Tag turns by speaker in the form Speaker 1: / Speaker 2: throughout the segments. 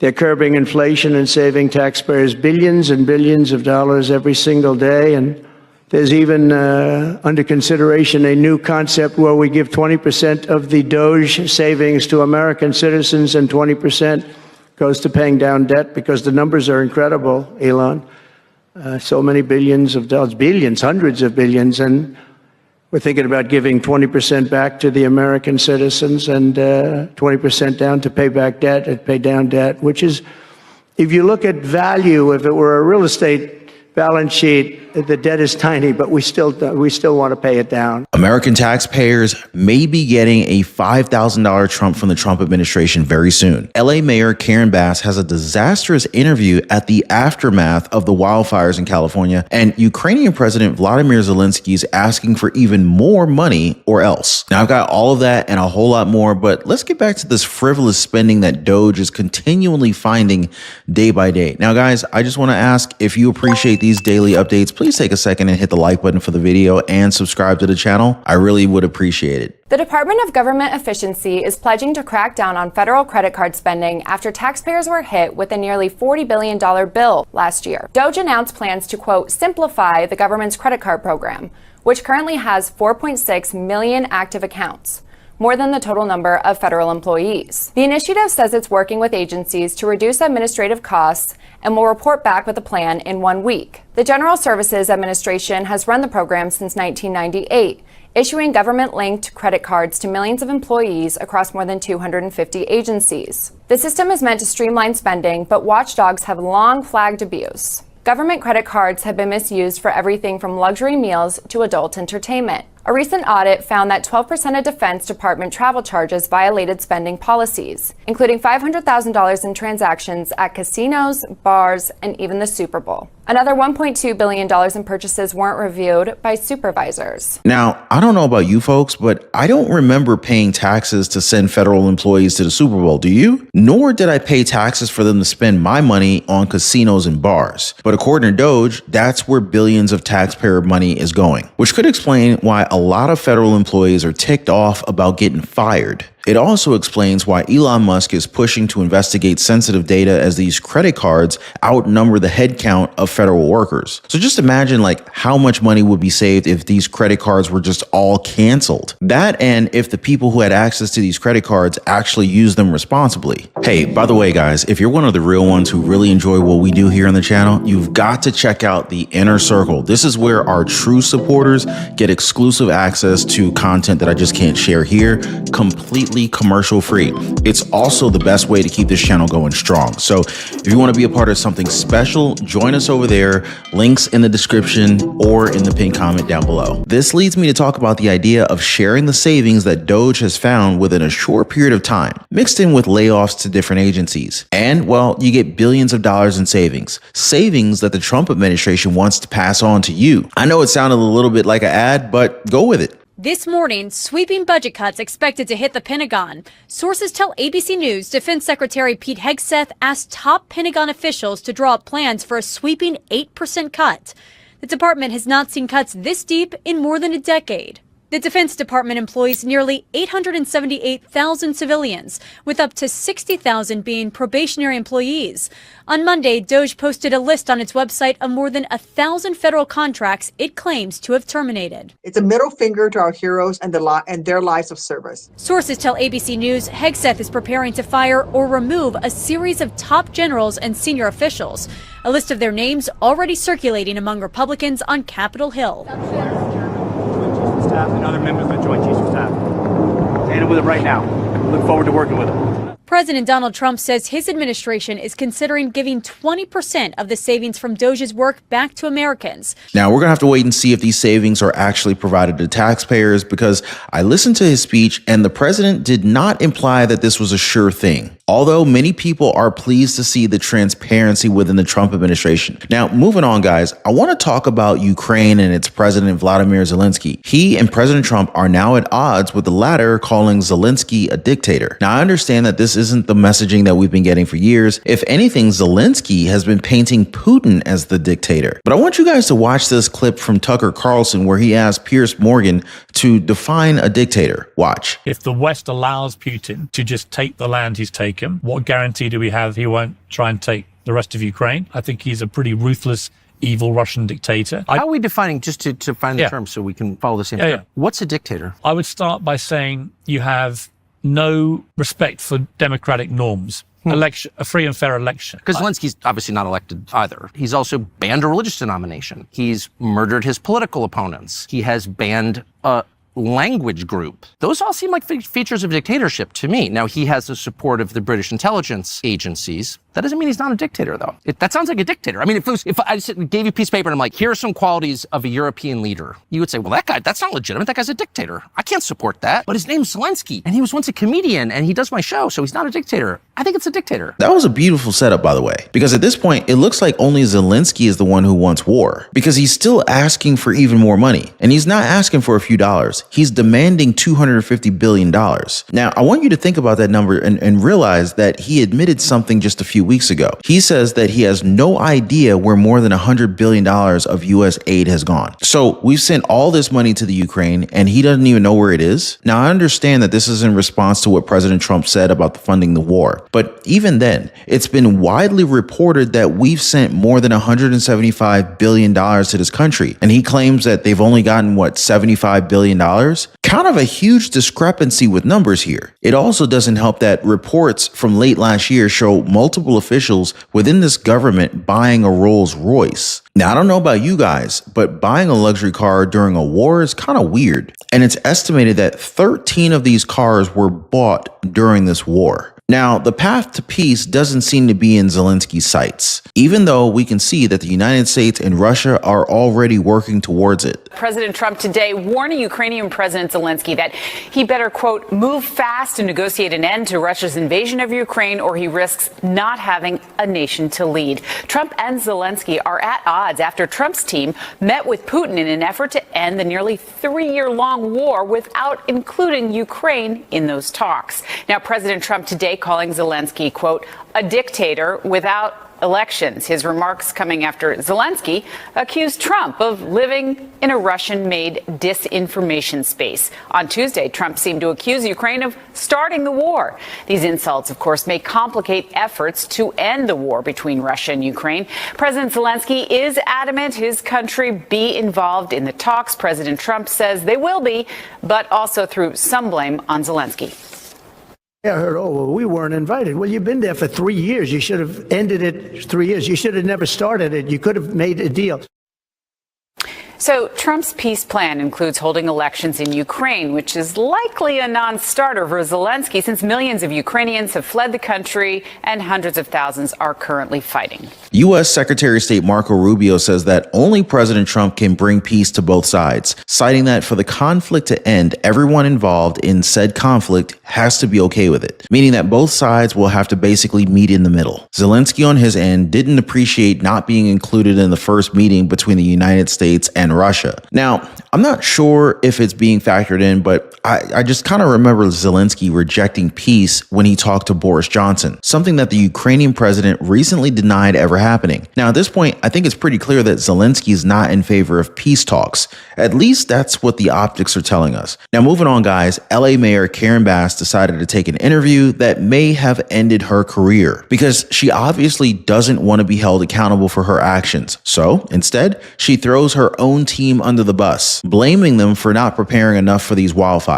Speaker 1: They're curbing inflation and saving taxpayers billions and billions of dollars every single day. And there's even under consideration a new concept where we give 20% of the Doge savings to American citizens and 20% goes to paying down debt, because the numbers are incredible, Elon. So many billions of dollars, billions, hundreds of billions. And we're thinking about giving 20% back to the American citizens and 20% down to pay back debt and pay down debt, which is, if you look at value, if it were a real estate balance sheet, the debt is tiny, but we still want to pay it down.
Speaker 2: American taxpayers may be getting a $5,000 Trump from the Trump administration very soon. LA Mayor Karen Bass has a disastrous interview at the aftermath of the wildfires in California, and Ukrainian President Vladimir Zelensky is asking for even more money or else. Now, I've got all of that and a whole lot more, but let's get back to this frivolous spending that Doge is continually finding day by day. Now, guys, I just want to ask, if you appreciate these daily updates, please take a second and hit the like button for the video and subscribe to the channel. I really would appreciate it.
Speaker 3: The Department of Government Efficiency is pledging to crack down on federal credit card spending after taxpayers were hit with a nearly $40 billion bill last year. Doge announced plans to, quote, simplify the government's credit card program, which currently has 4.6 million active accounts, more than the total number of federal employees. The initiative says it's working with agencies to reduce administrative costs and will report back with a plan in 1 week. The General Services Administration has run the program since 1998, issuing government-linked credit cards to millions of employees across more than 250 agencies. The system is meant to streamline spending, but watchdogs have long flagged abuse. Government credit cards have been misused for everything from luxury meals to adult entertainment. A recent audit found that 12% of Defense Department travel charges violated spending policies, including $500,000 in transactions at casinos, bars, and even the Super Bowl. Another $1.2 billion in purchases weren't reviewed by supervisors.
Speaker 2: Now, I don't know about you folks, but I don't remember paying taxes to send federal employees to the Super Bowl, do you? Nor did I pay taxes for them to spend my money on casinos and bars. But according to Doge, that's where billions of taxpayer money is going, which could explain why a lot of federal employees are ticked off about getting fired. It also explains why Elon Musk is pushing to investigate sensitive data, as these credit cards outnumber the headcount of federal workers. So just imagine how much money would be saved if these credit cards were just all canceled. That, and if the people who had access to these credit cards actually use them responsibly. Hey, by the way, guys, if you're one of the real ones who really enjoy what we do here on the channel, you've got to check out the Inner Circle. This is where our true supporters get exclusive access to content that I just can't share here, completely commercial free. It's also the best way to keep this channel going strong. So if you want to be a part of something special, join us over there. Links in the description or in the pinned comment down below. This leads me to talk about the idea of sharing the savings that Doge has found within a short period of time, mixed in with layoffs to different agencies. And, well, you get billions of dollars in savings that the Trump administration wants to pass on to you. I know it sounded a little bit like an ad, but go with it.
Speaker 4: This morning, sweeping budget cuts expected to hit the Pentagon. Sources tell ABC News Defense Secretary Pete Hegseth asked top Pentagon officials to draw up plans for a sweeping 8% cut. The department has not seen cuts this deep in more than a decade. The Defense Department employs nearly 878,000 civilians, with up to 60,000 being probationary employees. On Monday, Doge posted a list on its website of more than 1,000 federal contracts it claims to have terminated.
Speaker 5: It's a middle finger to our heroes and their lives of service.
Speaker 4: Sources tell ABC News Hegseth is preparing to fire or remove a series of top generals and senior officials, a list of their names already circulating among Republicans on Capitol Hill.
Speaker 6: Staff and other members of the Joint Chiefs of Staff. Standing with him right now. Look forward to working with him.
Speaker 4: President Donald Trump says his administration is considering giving 20% of the savings from Doge's work back to Americans.
Speaker 2: Now, we're going to have to wait and see if these savings are actually provided to taxpayers, because I listened to his speech and the president did not imply that this was a sure thing. Although many people are pleased to see the transparency within the Trump administration. Now, moving on, guys, I want to talk about Ukraine and its president, Vladimir Zelensky. He and President Trump are now at odds, with the latter calling Zelensky a dictator. Now, I understand that this isn't the messaging that we've been getting for years. If anything, Zelensky has been painting Putin as the dictator. But I want you guys to watch this clip from Tucker Carlson where he asked Piers Morgan to define a dictator. Watch.
Speaker 7: If the West allows Putin to just take the land he's taken, take him. What guarantee do we have he won't try and take the rest of Ukraine? I think he's a pretty ruthless, evil Russian dictator.
Speaker 8: How are we defining, just to define the term so we can follow the same term? What's a dictator?
Speaker 7: I would start by saying you have no respect for democratic norms. A free and fair election.
Speaker 8: Because Zelensky's obviously not elected either. He's also banned a religious denomination. He's murdered his political opponents. He has banned a language group. Those all seem like features of dictatorship to me. Now, he has the support of the British intelligence agencies. That doesn't mean he's not a dictator, though. That sounds like a dictator. I mean, if I just gave you a piece of paper and I'm like, here are some qualities of a European leader, you would say, well, that guy, that's not legitimate. That guy's a dictator. I can't support that. But his name's Zelensky, and he was once a comedian, and he does my show, so he's not a dictator. I think it's a dictator.
Speaker 2: That was a beautiful setup, by the way, because at this point, it looks like only Zelensky is the one who wants war, because he's still asking for even more money. And he's not asking for a few dollars. He's demanding $250 billion. Now, I want you to think about that number and realize that he admitted something just a few weeks ago. He says that he has no idea where more than $100 billion of U.S. aid has gone. So we've sent all this money to the Ukraine and he doesn't even know where it is. Now, I understand that this is in response to what President Trump said about funding the war. But even then, it's been widely reported that we've sent more than $175 billion to this country. And he claims that they've only gotten, $75 billion? Kind of a huge discrepancy with numbers here. It also doesn't help that reports from late last year show multiple officials within this government buying a Rolls Royce. Now, I don't know about you guys, but buying a luxury car during a war is kind of weird. And it's estimated that 13 of these cars were bought during this war. Now, the path to peace doesn't seem to be in Zelensky's sights, even though we can see that the United States and Russia are already working towards it.
Speaker 9: President Trump today warning Ukrainian President Zelensky that he better, quote, move fast to negotiate an end to Russia's invasion of Ukraine, or he risks not having a nation to lead. Trump and Zelensky are at odds after Trump's team met with Putin in an effort to end the nearly 3-year-long war without including Ukraine in those talks. Now, President Trump today calling Zelensky, quote, a dictator without elections. His remarks coming after Zelensky accused Trump of living in a Russian-made disinformation space. On Tuesday, Trump seemed to accuse Ukraine of starting the war. These insults, of course, may complicate efforts to end the war between Russia and Ukraine. President Zelensky is adamant his country be involved in the talks. President Trump says they will be, but also threw some blame on Zelensky.
Speaker 1: I heard, we weren't invited. Well, you've been there for 3 years. You should have ended it 3 years. You should have never started it. You could have made a deal.
Speaker 9: So Trump's peace plan includes holding elections in Ukraine, which is likely a non-starter for Zelensky since millions of Ukrainians have fled the country and hundreds of thousands are currently fighting.
Speaker 2: U.S. Secretary of State Marco Rubio says that only President Trump can bring peace to both sides, citing that for the conflict to end, everyone involved in said conflict has to be okay with it, meaning that both sides will have to basically meet in the middle. Zelensky on his end didn't appreciate not being included in the first meeting between the United States and Russia. Now, I'm not sure if it's being factored in, but I just kind of remember Zelensky rejecting peace when he talked to Boris Johnson, something that the Ukrainian president recently denied ever happening. Now, at this point, I think it's pretty clear that Zelensky is not in favor of peace talks. At least that's what the optics are telling us. Now, moving on, guys, LA Mayor Karen Bass decided to take an interview that may have ended her career because she obviously doesn't want to be held accountable for her actions. So instead, she throws her own team under the bus, blaming them for not preparing enough for these wildfires.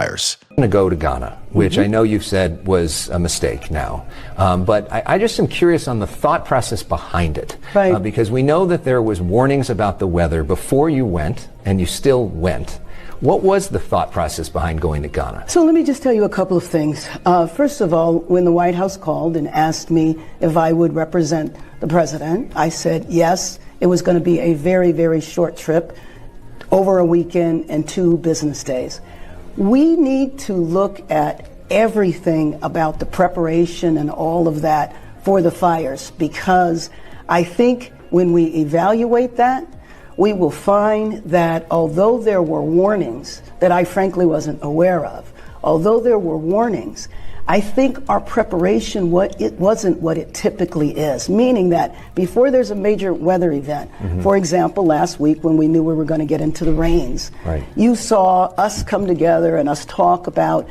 Speaker 10: I'm going to go to Ghana, which I know you've said was a mistake now. But I just am curious on the thought process behind it.
Speaker 11: Right.
Speaker 10: Because we know that there was warnings about the weather before you went, and you still went. What was the thought process behind going to Ghana?
Speaker 11: So let me just tell you a couple of things. First of all, when the White House called and asked me if I would represent the president, I said yes. It was going to be a very, very short trip, over a weekend and 2 business days. We need to look at everything about the preparation and all of that for the fires, because I think when we evaluate that, we will find that although there were warnings that I frankly wasn't aware of, although there were warnings, I think our preparation, it wasn't what it typically is, meaning that before there's a major weather event, for example, last week when we knew we were going to get into the rains, you saw us come together and us talk about,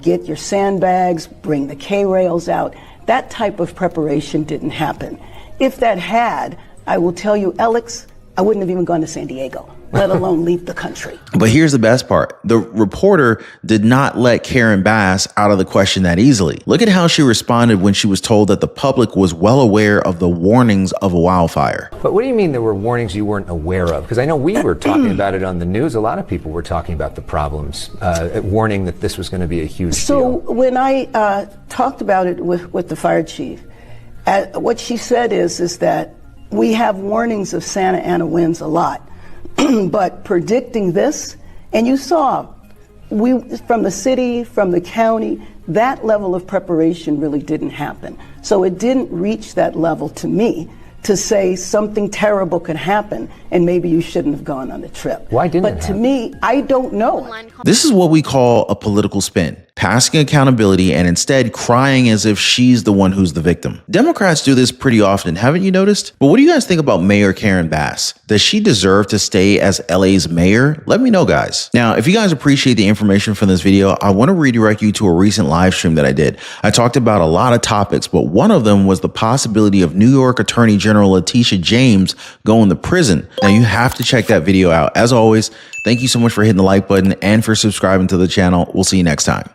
Speaker 11: get your sandbags, bring the K-rails out. That type of preparation didn't happen. If that had, I will tell you, Alex, I wouldn't have even gone to San Diego, let alone leave the country.
Speaker 2: But here's the best part. The reporter did not let Karen Bass out of the question that easily. Look at how she responded when she was told that the public was well aware of the warnings of a wildfire.
Speaker 10: But what do you mean there were warnings you weren't aware of? Because I know we were talking about it on the news. A lot of people were talking about the problems, warning that this was going to be a huge deal.
Speaker 11: So when I talked about it with the fire chief, what she said is that we have warnings of Santa Ana winds a lot, but predicting this, and you saw, from the city, from the county, that level of preparation really didn't happen. So it didn't reach that level to me to say something terrible could happen and maybe you shouldn't have gone on the trip.
Speaker 10: Why didn't it
Speaker 11: But to
Speaker 10: happen?
Speaker 11: me, I don't know.
Speaker 2: This is what we call a political spin, passing accountability and instead crying as if she's the one who's the victim. Democrats do this pretty often, haven't you noticed? But what do you guys think about Mayor Karen Bass? Does she deserve to stay as LA's mayor? Let me know, guys. Now, if you guys appreciate the information from this video, I want to redirect you to a recent live stream that I did. I talked about a lot of topics, but one of them was the possibility of New York Attorney General Letitia James going to prison. Now, you have to check that video out. As always, thank you so much for hitting the like button and for subscribing to the channel. We'll see you next time.